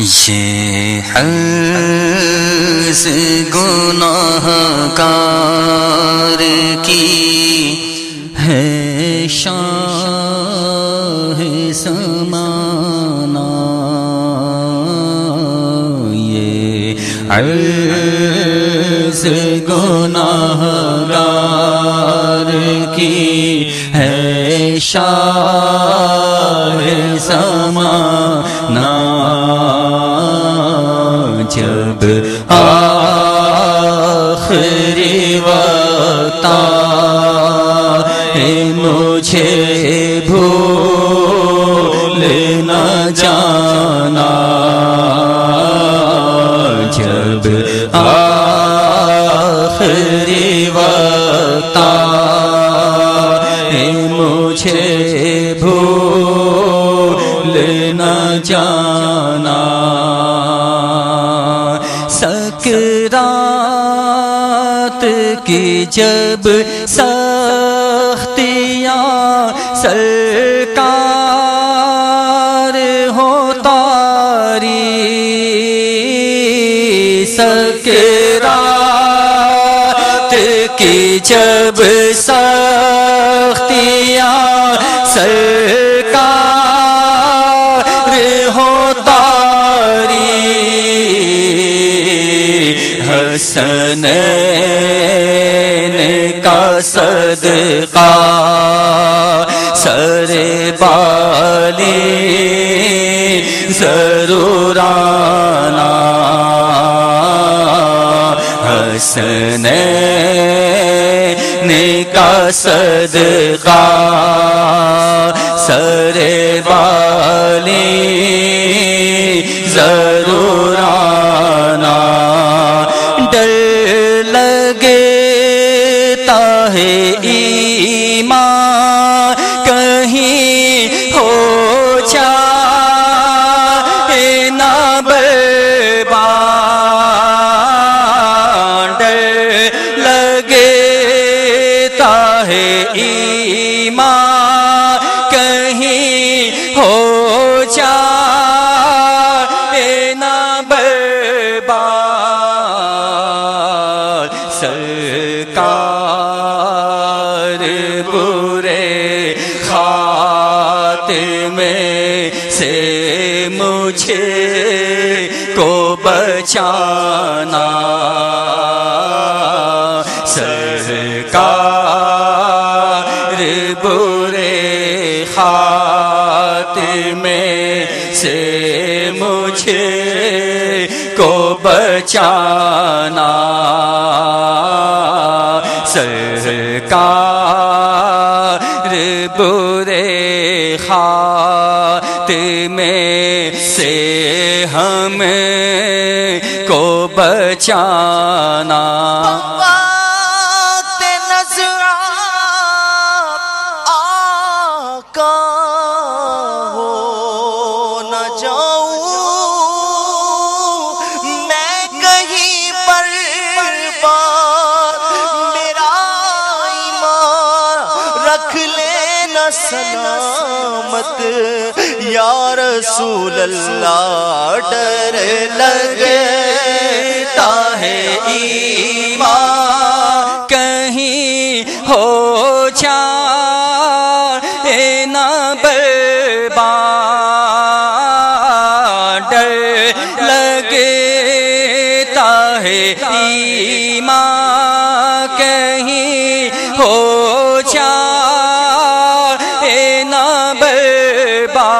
یہ حرص گناہ کار کی ہے شاہ زمانہ، یہ حرص گناہ کار کی ہے شاہ زمانہ، جب آخری وقت آئے مجھے بھول نہ جانا، جب آخری وقت آئے مجھے بھول نہ جانا، سکرات کی جب سختیاں سرکار ہو تاری، سکرات کی جب سختیاں سرکار ہو تاری، حسنین کا صدقہ سر بالی ضرور آنا، حسنین کا صدقہ سر بالی ضرور آنا، ڈر لگتا ہے ایمان کہیں ہو جائے نہ برباد، ڈر لگتا ہے ایمان کہیں ہو جائے نہ برباد، سرکار برے خاتمے سے مجھے کو بچانا، سرکار برے خاتمے سے مجھے کو بچانا، سرکار برے خاتمے سے ہمیں کو بچانا، سلامت یا رسول اللہ، ڈر لگتا ہے ایمان کہیں ہو جائے نہ برباد، ڈر لگتا ہے ایمان کہیں ہو جائے نہ برباد،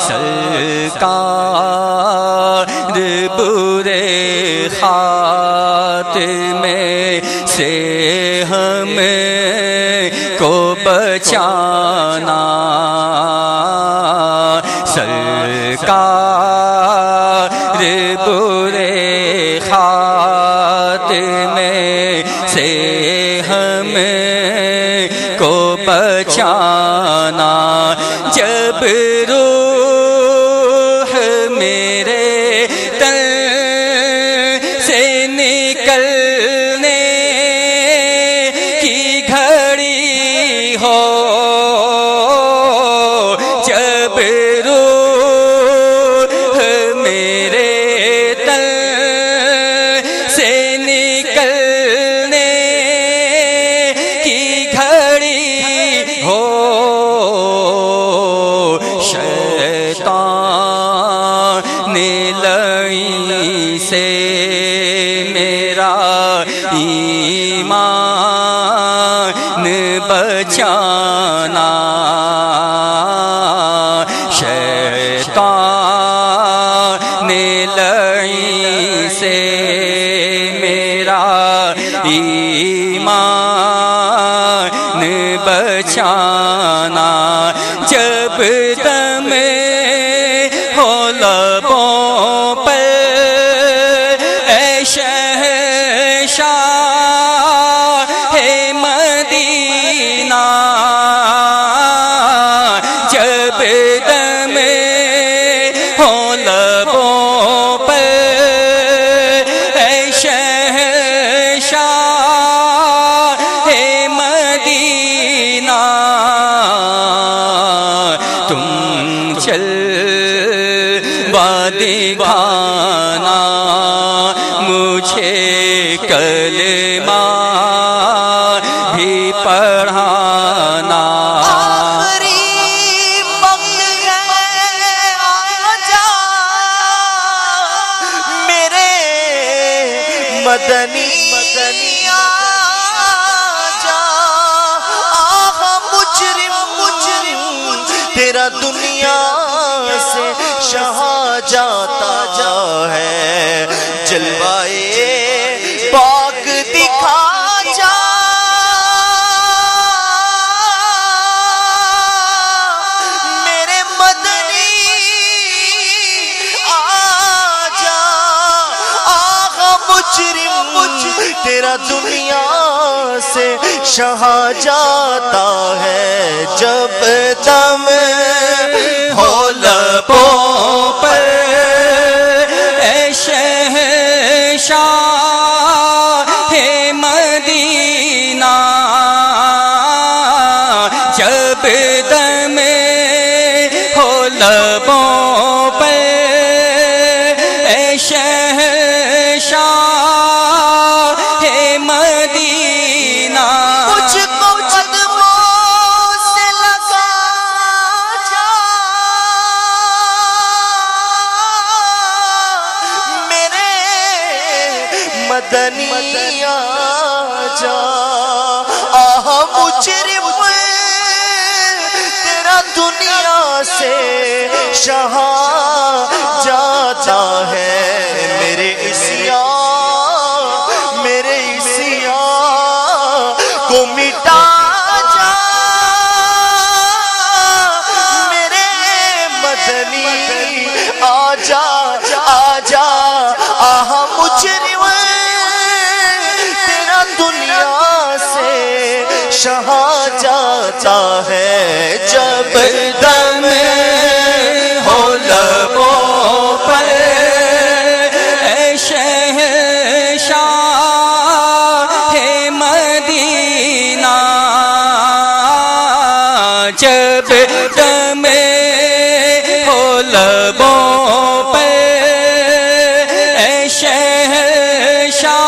سرکار برے خاتمے سے ہمیں کو بچانا، سرکار برے خاتمے سے ہمیں کو بچانا، جب روح میرے تن سے نکلنے کی گھڑی ہو، جب روح شیطان لعین سے میرا ایمان بچانا، شیطان لعین سے میرا ایمان بچانا، جب دم ہو لبوں پر اے شہنشاہ مدینہ، جب دم ہو لبوں پر اے شہنشاہ مدینہ، تم جلوہ دکھانا، مجھے کلمہ بھی پڑھانا، آخری وقت ہے آجا میرے مدنی آجا، آہا مجرم تیرا دنیا سے شہاں جاتا جا ہے، جلوائے پاک دکھا جا، میرے مدنی آجا، آغا مجرم تیرا دنیا سے شہاں جاتا ہے، جب دم ہو لبوں پر اے شہنشاہ مدینہ، جب دم ہو لبوں پر اے شہنشاہ مدینہ، مجھ کو قدموں سے لگا جا، میرے مدنی آجا، آہ مجرم تیرا دنیا سے شہاں جاتا ہے، میرے عصیان کو مٹا جا، میرے مدنی آجا آجا، آہ مجرم تیرا دنیا سے شہاں جاتا ہے، جب دم ہو لبوں پر اے شہنشاہ مدینہ، جب دم ہو لبوں پر اے شہنشاہ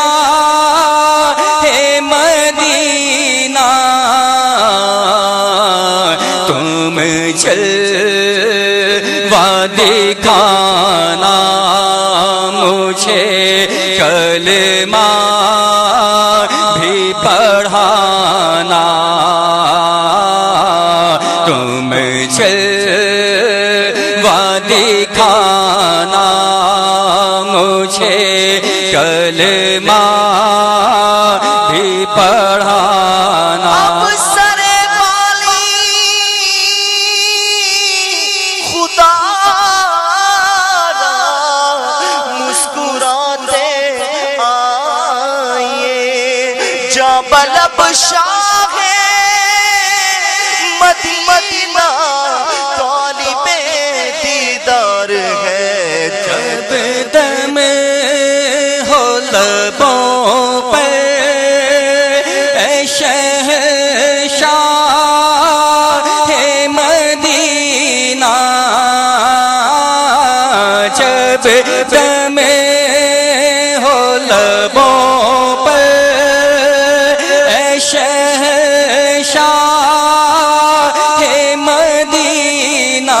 مدینہ، تم جلوہ دکھانا، مجھے کلمہ بھی پڑھانا، تم جلوہ دکھانا، مجھے کلمہ بھی پڑھانا، اب سرے والی خدا مسکراتے آئیے، جبلب شاہ مدینہ طالب دیدار ہے، جب دم ہو لبوں پر اے شہنشاہ مدینہ، جب دم ہو لبوں پر اے شہنشاہ مدینہ،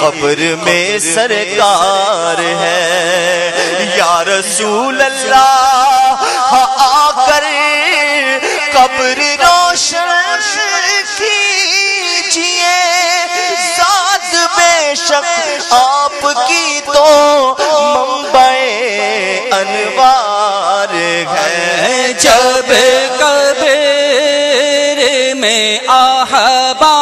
قبر میں سرکار ہے یا رسول اللہ آ کر قبر روشن کیجئے ذات بے شک آپ کی تو منبع انوار ہے جب قبر میں احباب